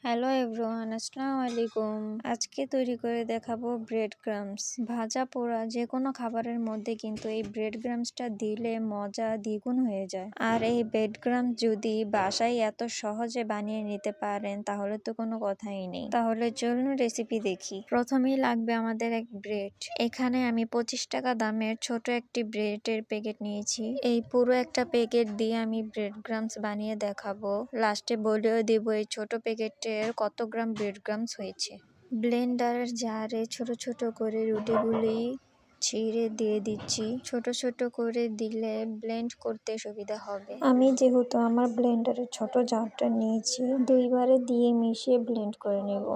Hello everyone, আসসালামু আলাইকুম। আজকে তৈরি করে দেখাবো ব্রেড ক্রাম্বস। ভাজা পোড়া যে কোনো খাবারের মধ্যে কিন্তু এই ব্রেড ক্রাম্বসটা দিলে মজা দ্বিগুণ হয়ে যায়। আর এই ব্রেড ক্রাম্বস যদি বাসায় এত সহজে বানিয়ে নিতে পারেন তাহলে তো কোনো কথাই নেই। তাহলে চলুন রেসিপি দেখি। প্রথমেই লাগবে আমাদের এক ব্রেড। এখানে আমি 25 টাকা দামের ছোট একটি ব্রেডের প্যাকেট নিয়েছি। এই পুরো একটা প্যাকেট দিয়ে আমি ব্রেড ক্রাম্বস বানিয়ে দেখাবো। লাস্টে বলেও দিব এই ছোট প্যাকেটে কত গ্রাম ব্রেড ক্রাম্বস হয়েছে। ব্লেন্ডারের জারে ছোট ছোট করে রুটিগুলি ছিঁড়ে দিয়ে দিচ্ছি। ছোট ছোট করে দিলে ব্লেন্ড করতে সুবিধা হবে। আমি যেহেতু আমার ব্লেন্ডারের ছোট জারটা নিয়েছি, দুইবারে দিয়ে মিশিয়ে ব্লেন্ড করে নেব।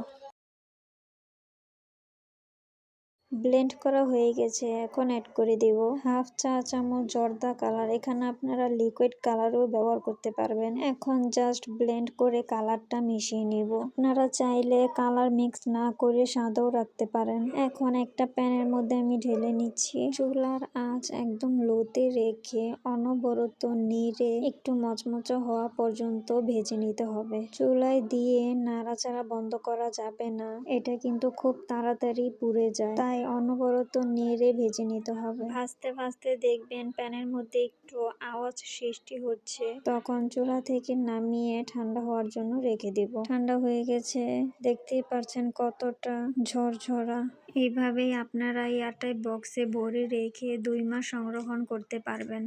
ব্লেন্ড করা হয়ে গেছে, এখন অ্যাড করে দেব হাফ চা চামচ জর্দা কালার। এখানে আপনারা লিকুইড কালারও ব্যবহার করতে পারবেন। এখন জাস্ট ব্লেন্ড করে কালারটা মিশিয়ে নিব। আপনারা চাইলে কালার মিক্স না করে সাদাও রাখতে পারেন। এখন একটা প্যানের মধ্যে আমি ঢেলে নিচ্ছি। চুলার আঁচ একদম লোতে রেখে অনবরত নেড়ে একটু মচমচে হওয়া পর্যন্ত ভেজে নিতে হবে। চুলায় দিয়ে নাড়াচাড়া বন্ধ করা যাবে না, এটা কিন্তু খুব তাড়াতাড়ি পুড়ে যায়, তাই অনবরত নেড়ে ভেজে নিতে হবে। ভাজতে ভাজতে দেখবেন প্যানের মধ্যে একটু আওয়াজ সৃষ্টি হচ্ছে, তখন চুলা থেকে নামিয়ে ঠান্ডা হওয়ার জন্য রেখে দিব। ঠান্ডা হয়ে গেছে, দেখতেই পারছেন কতটা ঝরঝরা। এইভাবেই আপনারা এয়ারটাইট বক্সে ভরে রেখে 2 মাস সংরক্ষণ করতে পারবেন।